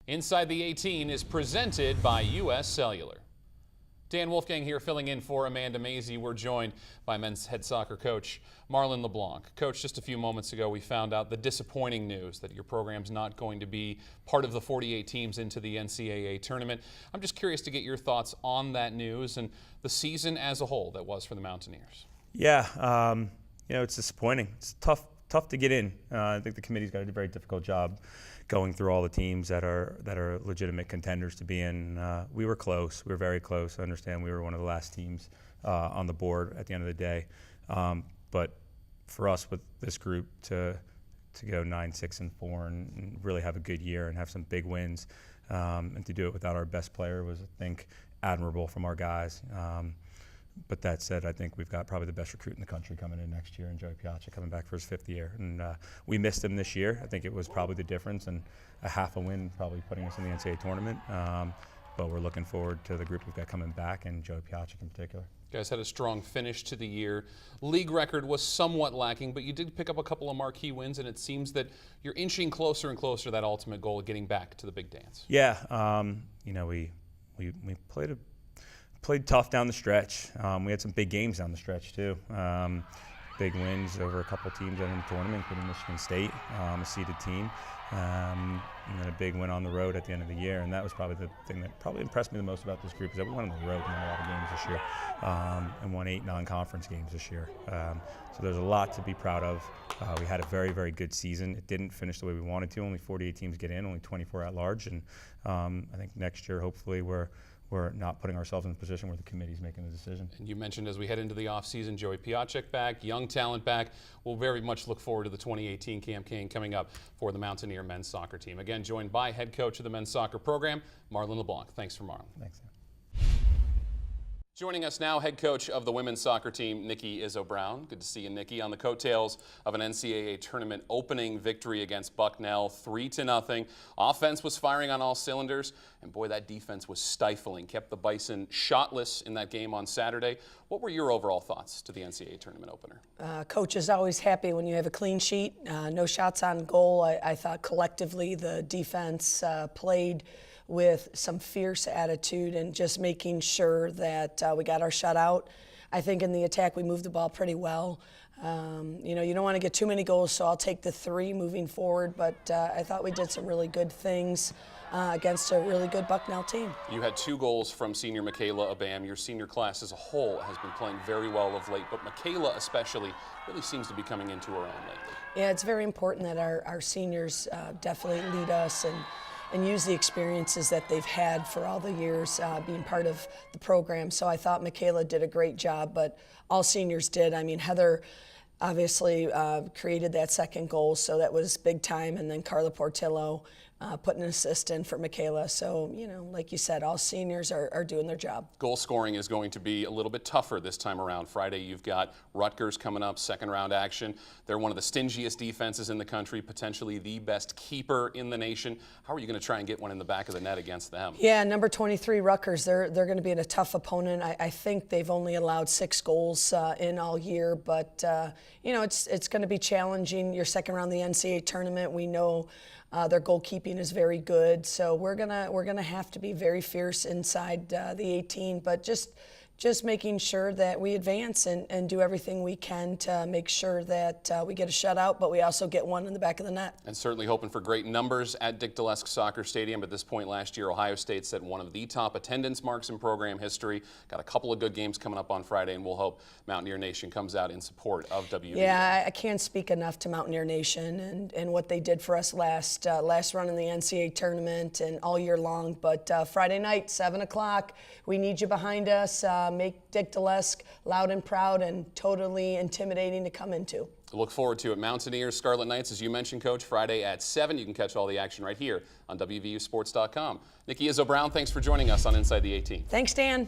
Inside the 18 is presented by U.S. Cellular. Dan Wolfgang here filling in for Amanda Mazey. We're joined by men's head soccer coach Marlon LeBlanc. Coach, just a few moments ago we found out the disappointing news that your program's not going to be part of the 48 teams into the NCAA tournament. I'm just curious to get your thoughts on that news and the season as a whole that was for the Mountaineers. Yeah, it's disappointing. It's tough to get in. I think the committee's got a very difficult job going through all the teams that are legitimate contenders to be in. We were close. We were very close. I understand we were one of the last teams on the board at the end of the day. But for us with this group to go 9-6-4 and really have a good year and have some big wins, and to do it without our best player was, I think, admirable from our guys. But that said, I think we've got probably the best recruit in the country coming in next year, and Joey Piazza coming back for his 5th year. And we missed him this year. I think it was probably the difference, and a half a win probably putting us in the NCAA tournament. But we're looking forward to the group we've got coming back, and Joey Piazza in particular. You guys had a strong finish to the year. League record was somewhat lacking, but you did pick up a couple of marquee wins, and it seems that you're inching closer and closer to that ultimate goal of getting back to the big dance. Yeah, we played tough down the stretch. We had some big games down the stretch too. Big wins over a couple teams in the tournament, including Michigan State, a seeded team, and then a big win on the road at the end of the year. And that was probably the thing that probably impressed me the most about this group, is that we went on the road and won a lot of games this year, and won 8 non-conference games this year. So there's a lot to be proud of. We had a very, very good season. It didn't finish the way we wanted to. Only 48 teams get in, only 24 at large, and I think next year hopefully we're not putting ourselves in a position where the committee's making a decision. And you mentioned as we head into the offseason, Joey Piazza back, young talent back. We'll very much look forward to the 2018 campaign coming up for the Mountaineer men's soccer team. Again, joined by head coach of the men's soccer program, Marlon LeBlanc. Thanks for Marlon. Thanks. Joining us now, head coach of the women's soccer team, Nikki Izzo-Brown. Good to see you, Nikki, on the coattails of an NCAA tournament opening victory against Bucknell, 3-0. Offense was firing on all cylinders, and boy, that defense was stifling. Kept the Bison shotless in that game on Saturday. What were your overall thoughts to the NCAA tournament opener? Coach is always happy when you have a clean sheet, no shots on goal. I thought collectively the defense played with some fierce attitude and just making sure that we got our shutout. I think in the attack we moved the ball pretty well. You don't want to get too many goals, so I'll take the 3 moving forward, but I thought we did some really good things against a really good Bucknell team. You had 2 goals from senior Michaela Abam. Your senior class as a whole has been playing very well of late, but Michaela especially really seems to be coming into her own lately. Yeah, it's very important that our seniors definitely lead us and use the experiences that they've had for all the years being part of the program. So I thought Michaela did a great job, but all seniors did. I mean, Heather obviously created that 2nd goal, so that was big time, and then Carla Portillo put an assist in for Michaela. So, like you said, all seniors are doing their job. Goal scoring is going to be a little bit tougher this time around. Friday, you've got Rutgers coming up, 2nd round action. They're one of the stingiest defenses in the country, potentially the best keeper in the nation. How are you going to try and get one in the back of the net against them? Yeah, number 23, Rutgers, they're going to be a tough opponent. I think they've only allowed 6 goals in all year, but, it's going to be challenging. Your 2nd round of the NCAA tournament, we know their goalkeeping is very good, so we're gonna have to be very fierce inside the 18, but just making sure that we advance and do everything we can to make sure that we get a shutout, but we also get one in the back of the net. And certainly hoping for great numbers at Dick Dalesk Soccer Stadium. At this point last year, Ohio State set one of the top attendance marks in program history. Got a couple of good games coming up on Friday, and we'll hope Mountaineer Nation comes out in support of WVU. Yeah, I can't speak enough to Mountaineer Nation and what they did for us last run in the NCAA tournament and all year long. But Friday night, 7 o'clock, we need you behind us. Make Dick Dalesk loud and proud and totally intimidating to come into. Look forward to it. Mountaineers, Scarlet Knights, as you mentioned, Coach, Friday at 7. You can catch all the action right here on WVUsports.com. Nikki Izzo-Brown, thanks for joining us on Inside the 18. Thanks, Dan.